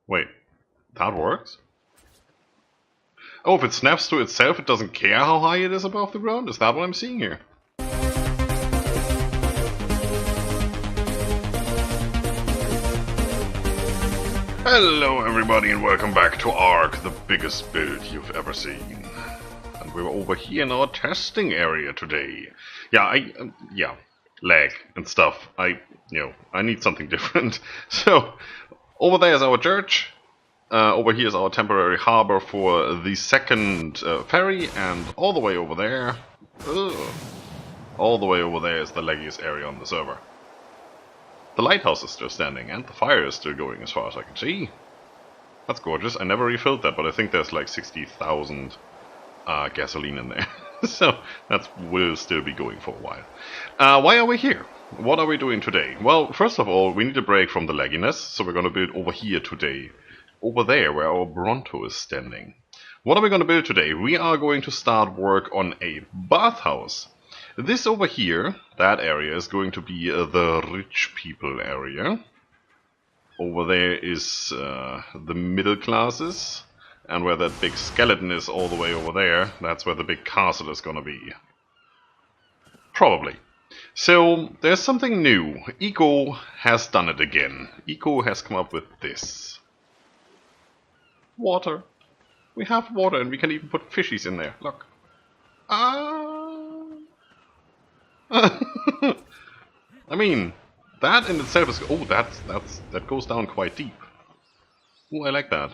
Wait, that works? Oh, if it snaps to itself, it doesn't care how high it is above the ground? Is that what I'm seeing here? Hello everybody and welcome back to ARK, the biggest build you've ever seen. And we're over here in our testing area today. Yeah, lag and stuff. I need something different. So, over there is our church. Over here is our temporary harbor for the second ferry, and all the way over there, is the laggiest area on the server. The lighthouse is still standing, and the fire is still going as far as I can see. That's gorgeous. I never refilled that, but I think there's like 60,000 gasoline in there. So that will still be going for a while. Why are we here? What are we doing today? Well, first of all, we need a break from the lagginess, so we're going to build over here today. Over there, where our Bronto is standing. What are we going to build today? We are going to start work on a bathhouse. This over here, that area, is going to be the rich people area. Over there is the middle classes. And where that big skeleton is all the way over there, that's where the big castle is going to be. Probably. So, there's something new. Eco has done it again. Eco has come up with this. Water. We have water and we can even put fishies in there. Look. I mean, that in itself is... Oh, that goes down quite deep. Oh, I like that.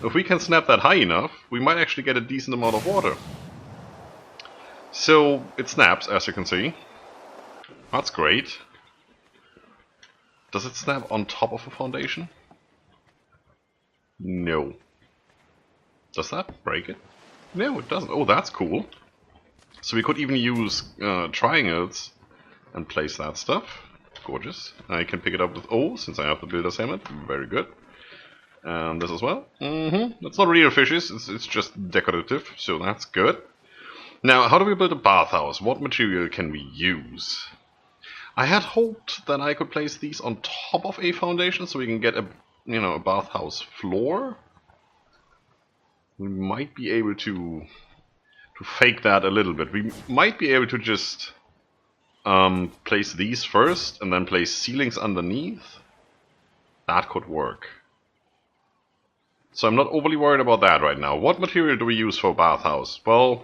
If we can snap that high enough, we might actually get a decent amount of water. So, it snaps, as you can see. That's great. Does it snap on top of a foundation? No. Does that break it? No, it doesn't. Oh, that's cool. So we could even use triangles and place that stuff. Gorgeous. I can pick it up with O, since I have the builder's helmet. Very good. And this as well. That's not real fishes, it's just decorative, so that's good. Now, how do we build a bathhouse? What material can we use? I had hoped that I could place these on top of a foundation, so we can get a bathhouse floor. We might be able to fake that a little bit. We might be able to just place these first and then place ceilings underneath. That could work. So I'm not overly worried about that right now. What material do we use for a bathhouse? Well,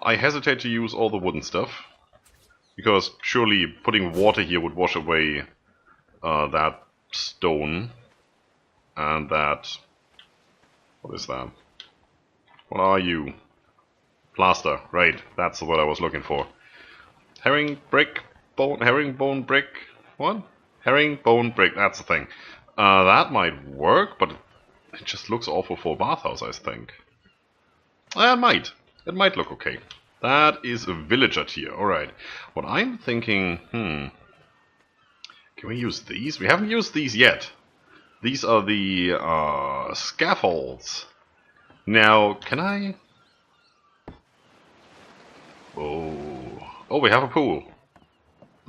I hesitate to use all the wooden stuff, because surely putting water here would wash away that stone. And that... What is that? What are you? Plaster, right. That's what I was looking for. Herringbone brick? What? Herringbone brick, that's the thing. That might work, but it just looks awful for a bathhouse, I think. It might. It might look okay. That is a villager tier, alright. What I'm thinking... Can we use these? We haven't used these yet. These are the scaffolds. Now, can I... Oh, we have a pool.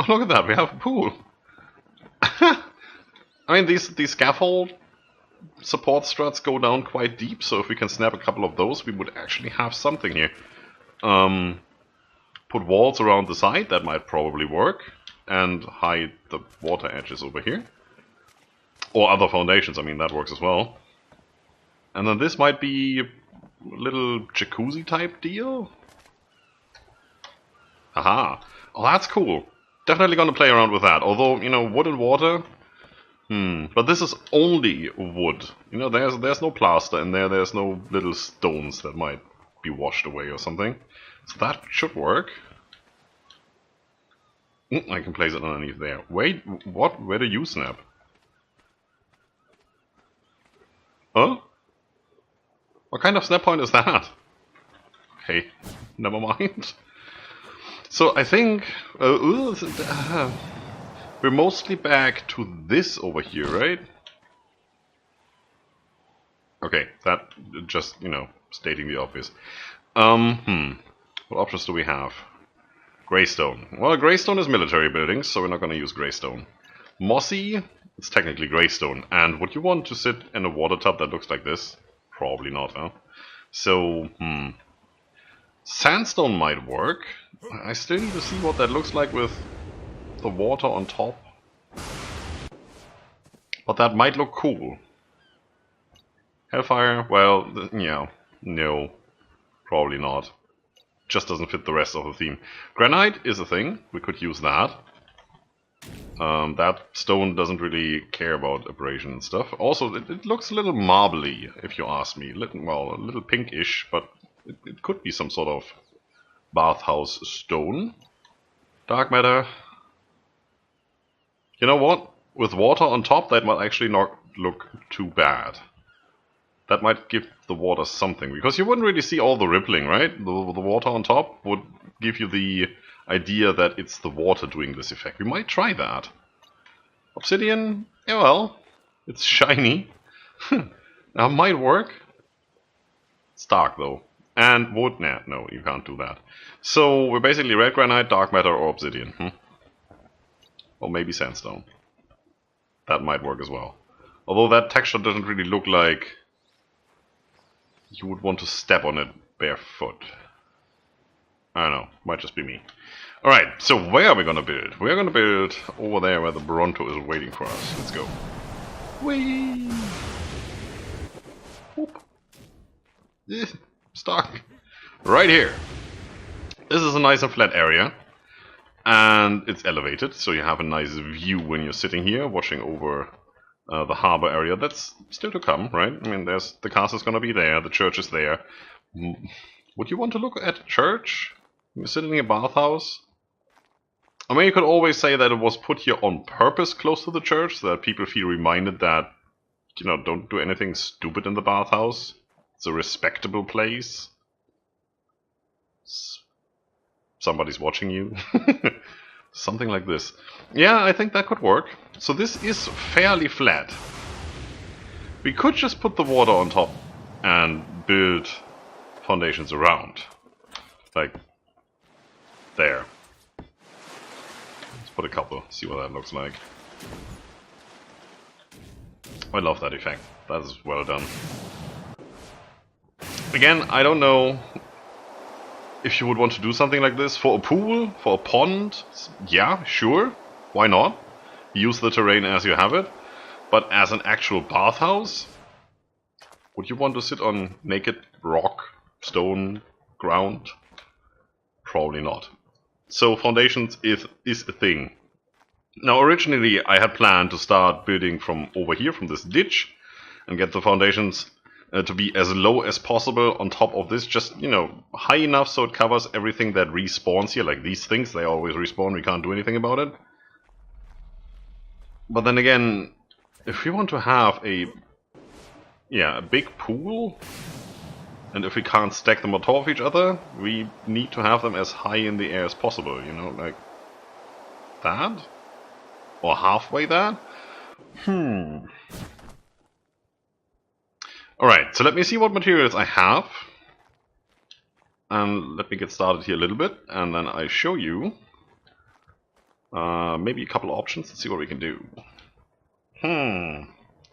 Oh, look at that, we have a pool. I mean, these scaffold support struts go down quite deep, so if we can snap a couple of those, we would actually have something here. Put walls around the side, that might probably work. And hide the water edges over here. Or other foundations, I mean, that works as well. And then this might be a little jacuzzi type deal. Haha. Oh, that's cool. Definitely gonna play around with that. Although, wood and water... But this is only wood. There's no plaster in there, there's no little stones that might be washed away or something. So that should work. I can place it underneath there. Wait, what? Where do you snap? Huh? What kind of snap point is that? Okay, never mind. So I think we're mostly back to this over here, right? Okay, that just, stating the obvious. What options do we have? Greystone. Well, Greystone is military buildings, so we're not going to use Greystone. Mossy It's technically greystone. And would you want to sit in a water tub that looks like this? Probably not, huh? So, sandstone might work. I still need to see what that looks like with the water on top. But that might look cool. Hellfire, well, yeah, no, probably not. Just doesn't fit the rest of the theme. Granite is a thing, we could use that. That stone doesn't really care about abrasion and stuff. Also, it looks a little marbly, if you ask me. Well, a little pinkish, but it could be some sort of bathhouse stone. Dark matter. You know what? With water on top, that might actually not look too bad. That might give the water something, because you wouldn't really see all the rippling, right? The water on top would give you the idea that it's the water doing this effect. We might try that. Obsidian, yeah, well, it's shiny. That might work. It's dark though. And wood, nah, no, you can't do that. So we're basically red granite, dark matter, or obsidian. Or maybe sandstone. That might work as well. Although that texture doesn't really look like you would want to step on it barefoot. I don't know, might just be me. Alright, so where are we gonna build? We're gonna build over there where the Bronto is waiting for us. Let's go. Whee! Whoop. Stuck. Right here. This is a nice and flat area. And it's elevated, so you have a nice view when you're sitting here, watching over the harbor area. That's still to come, right? I mean, there's the castle's gonna be there, the church is there. Would you want to look at a church? You're sitting in a bathhouse? I mean, you could always say that it was put here on purpose close to the church, so that people feel reminded that, you know, don't do anything stupid in the bathhouse. It's a respectable place. Somebody's watching you. Something like this. Yeah, I think that could work. So this is fairly flat. We could just put the water on top and build foundations around. Like there. Let's put a couple, see what that looks like. I love that effect. That is well done. Again, I don't know if you would want to do something like this for a pool, for a pond. Yeah, sure. Why not? Use the terrain as you have it. But as an actual bathhouse, would you want to sit on naked rock, stone, ground? Probably not. So foundations is a thing. Now originally I had planned to start building from over here, from this ditch, and get the foundations to be as low as possible on top of this, just, you know, high enough so it covers everything that respawns here, like these things, they always respawn, we can't do anything about it. But then again, if we want to have a big pool, and if we can't stack them on top of each other, we need to have them as high in the air as possible, you know, like that? Or halfway that? Alright, so let me see what materials I have. And let me get started here a little bit, and then I show you maybe a couple of options and see what we can do.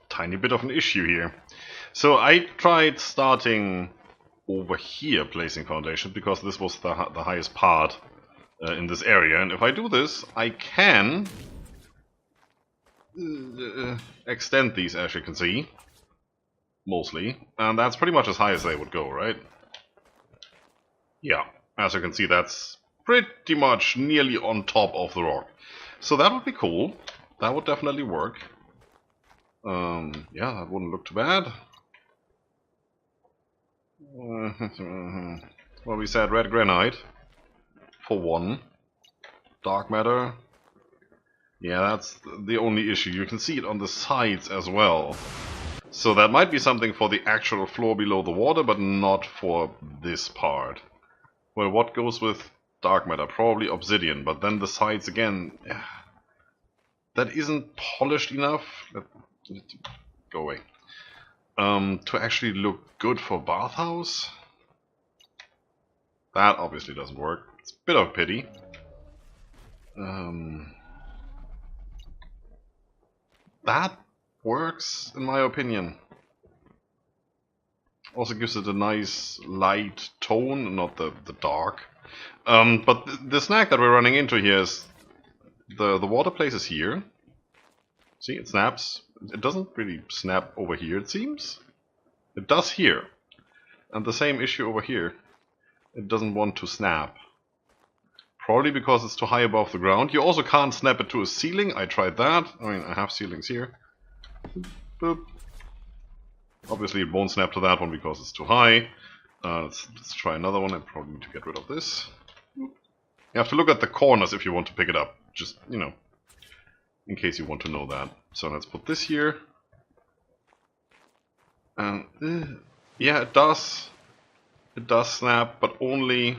Tiny bit of an issue here. So I tried starting over here placing foundations because this was the highest part in this area, and if I do this I can extend these, as you can see, mostly, and that's pretty much as high as they would go, right? Yeah, as you can see, that's pretty much nearly on top of the rock. So that would be cool. That would definitely work. Yeah, that wouldn't look too bad. Well, we said red granite for one. Dark matter. Yeah, that's the only issue. You can see it on the sides as well. So that might be something for the actual floor below the water, but not for this part. Well, what goes with dark matter? Probably obsidian, but then the sides again, that isn't polished enough. Go away. To actually look good for bathhouse. That obviously doesn't work. It's a bit of a pity. that works, in my opinion. Also gives it a nice light tone, not the dark. But the snag that we're running into here is the water place is here. See, it snaps. It doesn't really snap over here, it seems. It does here. And the same issue over here. It doesn't want to snap. Probably because it's too high above the ground. You also can't snap it to a ceiling. I tried that. I mean, I have ceilings here. Boop. Obviously it won't snap to that one because it's too high. Let's try another one. I probably need to get rid of this. You have to look at the corners if you want to pick it up. Just, you know, in case you want to know that. So let's put this here. And yeah, it does. It does snap, but only...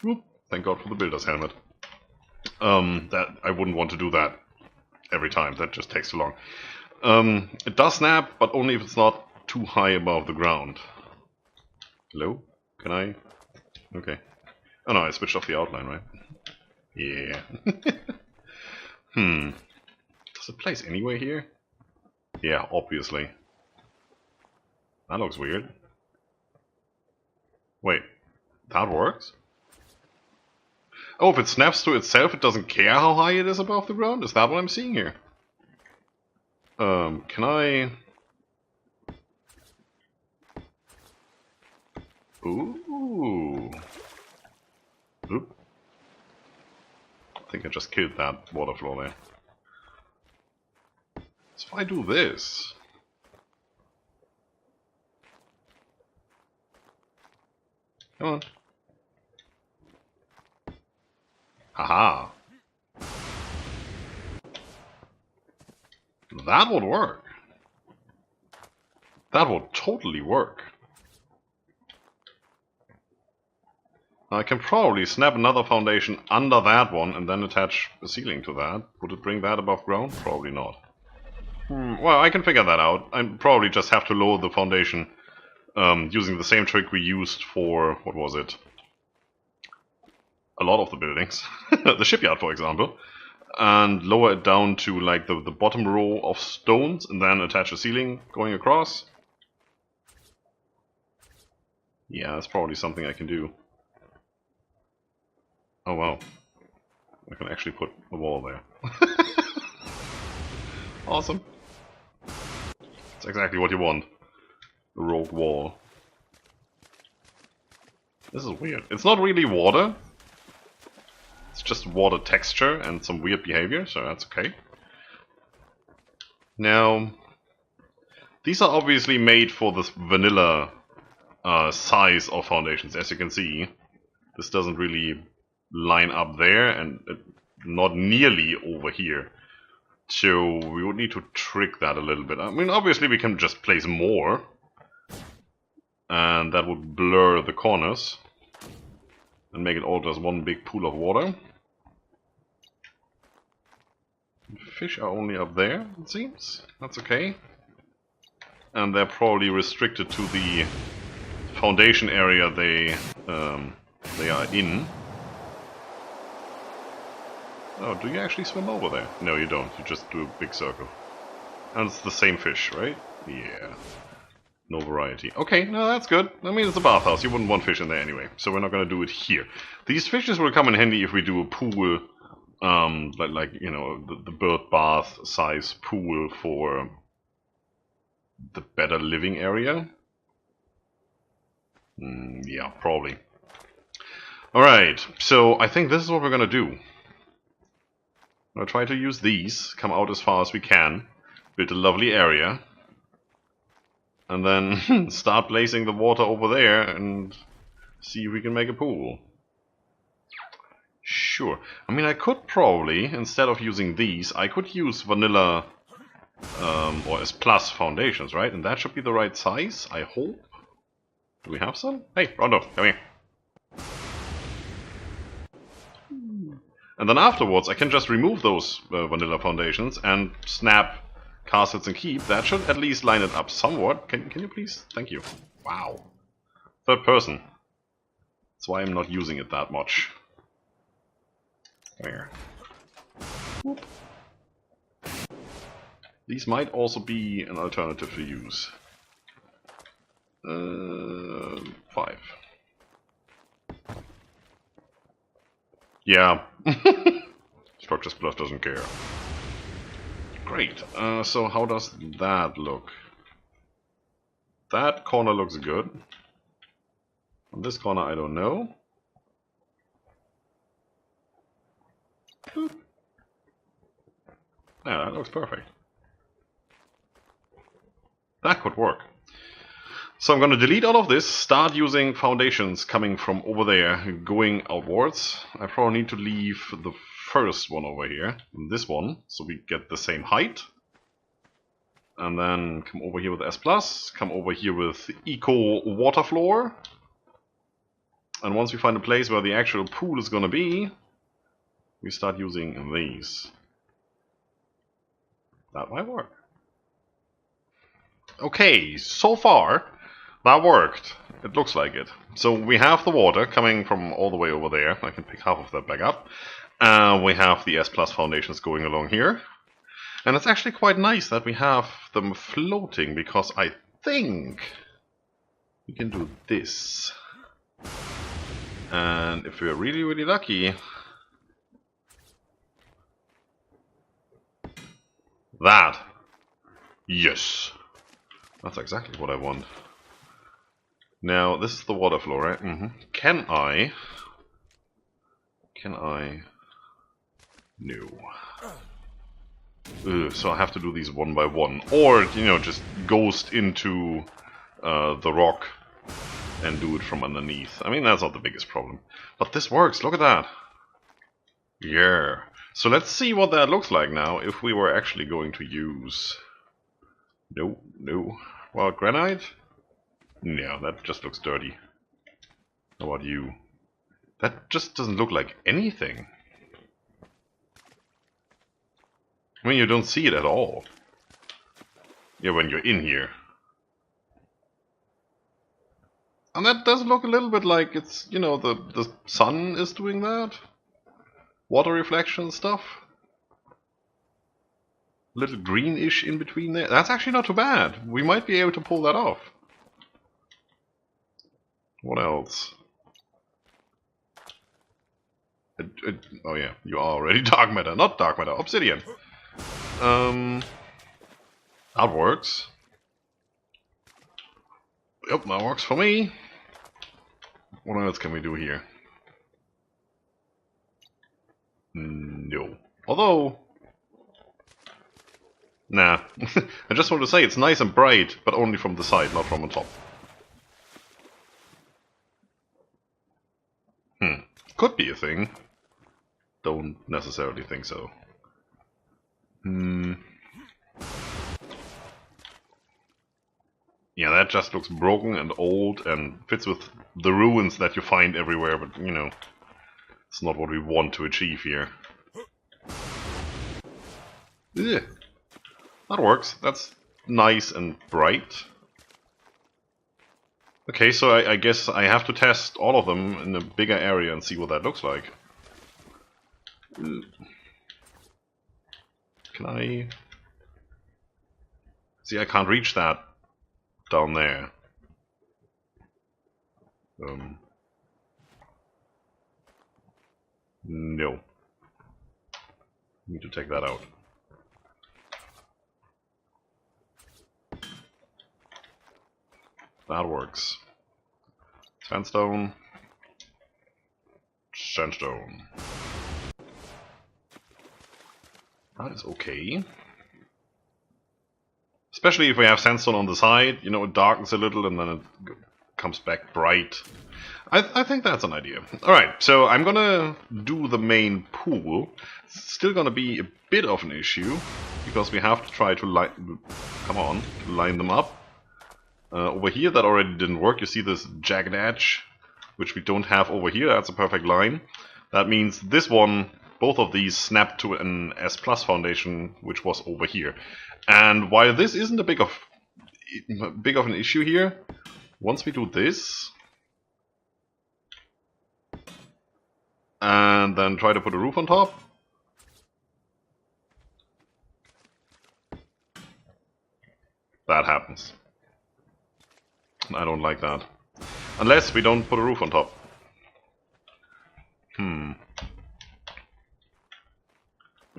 Whoop. Thank God for the builder's helmet. That I wouldn't want to do that every time. That just takes too long. It does snap, but only if it's not too high above the ground. Hello? Can I? Okay. Oh no, I switched off the outline, right? Yeah. Does it place anywhere here? Yeah, obviously. That looks weird. Wait, that works? Oh, if it snaps to itself, it doesn't care how high it is above the ground? Is that what I'm seeing here? Can I... Ooh. Oop. I think I just killed that water flow there. So if I do this... Come on. Haha. That would work. That would totally work. I can probably snap another foundation under that one and then attach a ceiling to that. Would it bring that above ground? Probably not. Well, I can figure that out. I probably just have to lower the foundation using the same trick we used for, what was it? A lot of the buildings. The shipyard, for example. And lower it down to like the bottom row of stones and then attach a ceiling going across. Yeah, that's probably something I can do. Oh wow. I can actually put a wall there. Awesome. That's exactly what you want. A rogue wall. This is weird. It's not really water. It's just water texture and some weird behavior, so that's okay. Now, these are obviously made for this vanilla size of foundations. As you can see, this doesn't really line up there and not nearly over here. So we would need to trick that a little bit. I mean, obviously we can just place more, and that would blur the corners and make it all just one big pool of water. Fish are only up there, it seems. That's okay. And they're probably restricted to the foundation area they are in. Oh, do you actually swim over there? No, you don't. You just do a big circle. And it's the same fish, right? Yeah. No variety. Okay, no, that's good. I mean, it's a bathhouse. You wouldn't want fish in there anyway. So we're not going to do it here. These fishes will come in handy if we do a pool, like you know, the bird bath size pool for the better living area. Yeah, probably. Alright, so I think this is what we're going to do. I'll try to use these, come out as far as we can, build a lovely area, and then start placing the water over there and see if we can make a pool. Sure. I mean, I could probably, instead of using these, I could use vanilla or S plus foundations, right? And that should be the right size, I hope. Do we have some? Hey, Rondo, come here. And then afterwards, I can just remove those vanilla foundations and snap castles and keep. That should at least line it up somewhat. Can you please? Thank you. Wow. Third person. That's why I'm not using it that much. There. Whoop. These might also be an alternative to use. 5. Yeah. Structures Plus doesn't care. Great. So how does that look? That corner looks good. On this corner, I don't know. Boop. Yeah, that looks perfect. That could work. So I'm going to delete all of this, start using foundations coming from over there, going outwards. I probably need to leave the first one over here, this one, so we get the same height. And then come over here with S+, come over here with Eco Water Floor. And once we find a place where the actual pool is going to be, we start using these. That might work. Okay, so far that worked. It looks like it. So we have the water coming from all the way over there. I can pick half of that back up. We have the S+ foundations going along here. And it's actually quite nice that we have them floating, because I think we can do this. And if we're really, really lucky, that. Yes. That's exactly what I want. Now, this is the water flow, right? Can I? No. So I have to do these one by one. Or, you know, just ghost into the rock and do it from underneath. I mean, that's not the biggest problem. But this works, look at that. Yeah. So let's see what that looks like now if we were actually going to use... No. Well, granite? No, that just looks dirty. How about you? That just doesn't look like anything. I mean, you don't see it at all. Yeah, when you're in here. And that does look a little bit like it's, you know, the sun is doing that. Water reflection stuff. Little greenish in between there. That's actually not too bad. We might be able to pull that off. What else? Oh yeah, you are already dark matter, not dark matter, obsidian. That works. Yep, that works for me. What else can we do here? No. Although... Nah. I just want to say it's nice and bright, but only from the side, not from the top. Could be a thing. Don't necessarily think so. Yeah, that just looks broken and old and fits with the ruins that you find everywhere, but, you know, it's not what we want to achieve here. Ugh. That works. That's nice and bright. Okay, so I guess I have to test all of them in a bigger area and see what that looks like. Can I... See, I can't reach that down there. No. Need to take that out. That works. Sandstone. Sandstone. That is okay. Especially if we have sandstone on the side, you know, it darkens a little and then it comes back bright. I think that's an idea. Alright, so I'm gonna do the main pool. It's still gonna be a bit of an issue, because we have to try to line them up. Over here that already didn't work. You see this jagged edge, which we don't have over here. That's a perfect line. That means this one, both of these snapped to an S+ foundation, which was over here. And while this isn't a big of an issue here, once we do this, and then try to put a roof on top, that happens. I don't like that. Unless we don't put a roof on top. And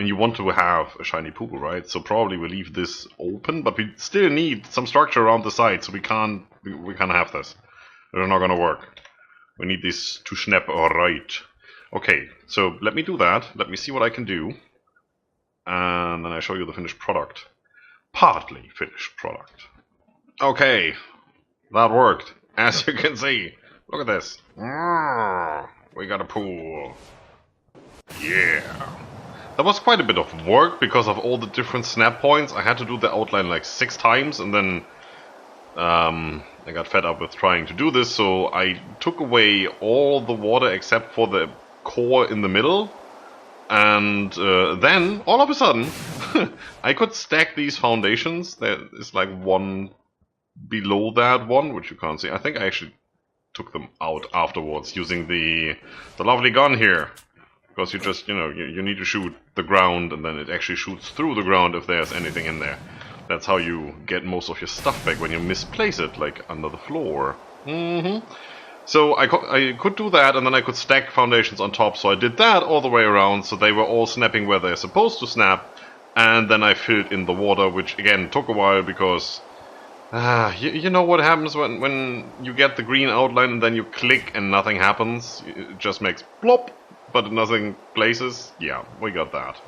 you want to have a shiny pool, right? So probably we leave this open, but we still need some structure around the side, so we can't have this. It's not gonna work. We need this to snap right. Okay, so let me do that. Let me see what I can do. And then I show you the finished product. Partly finished product. Okay, that worked. As you can see. Look at this. We got a pool. Yeah. That was quite a bit of work because of all the different snap points. I had to do the outline like 6 times, and then I got fed up with trying to do this, so I took away all the water except for the core in the middle, and then all of a sudden I could stack these foundations. There is like one below that one, which you can't see. I think I actually took them out afterwards using the lovely gun here. Because you just, you need to shoot the ground, and then it actually shoots through the ground if there's anything in there. That's how you get most of your stuff back when you misplace it, like under the floor. So I could do that, and then I could stack foundations on top. So I did that all the way around, so they were all snapping where they're supposed to snap. And then I filled in the water, which again took a while because you know what happens when you get the green outline and then you click and nothing happens. It just makes plop. But nothing places. Yeah, we got that.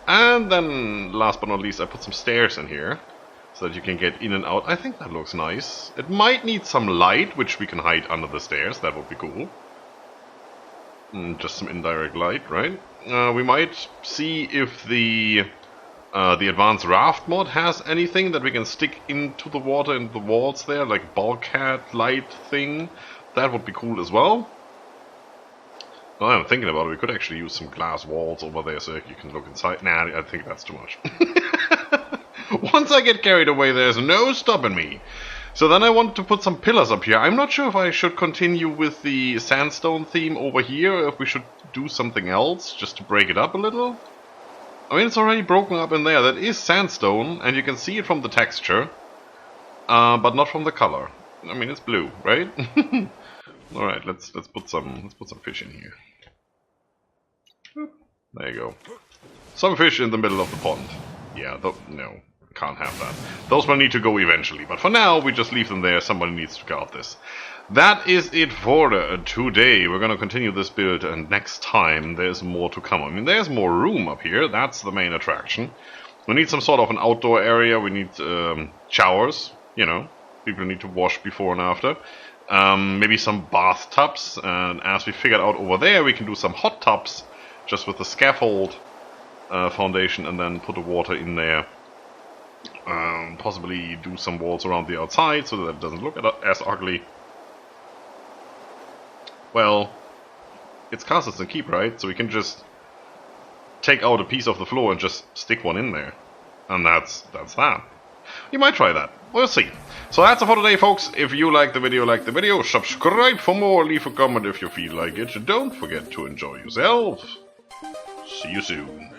And then, last but not least, I put some stairs in here so that you can get in and out. I think that looks nice. It might need some light, which we can hide under the stairs. That would be cool. Just some indirect light, right? We might see if the advanced raft mod has anything that we can stick into the water and the walls there, like bulkhead light thing. That would be cool as well. Well, I'm thinking about it, we could actually use some glass walls over there so you can look inside. Nah, I think that's too much. Once I get carried away, there's no stopping me. So then I want to put some pillars up here. I'm not sure if I should continue with the sandstone theme over here, or if we should do something else, just to break it up a little. I mean, it's already broken up in there. That is sandstone, and you can see it from the texture, but not from the color. I mean, it's blue, right? All right, let's put some fish in here. There you go. Some fish in the middle of the pond. Yeah, no, can't have that. Those will need to go eventually, but for now we just leave them there. Somebody needs to guard this. That is it for today. We're gonna continue this build, and next time there's more to come. I mean, there's more room up here. That's the main attraction. We need some sort of an outdoor area. We need showers. People need to wash before and after. Maybe some bathtubs, and as we figured out over there, we can do some hot tubs just with the scaffold foundation, and then put the water in there. Possibly do some walls around the outside so that it doesn't look as ugly. Well, it's castles and keep, right? So we can just take out a piece of the floor and just stick one in there, and that's that. You might try that. We'll see. So that's it for today, folks. If you like the video, subscribe for more, leave a comment if you feel like it. Don't forget to enjoy yourself. See you soon.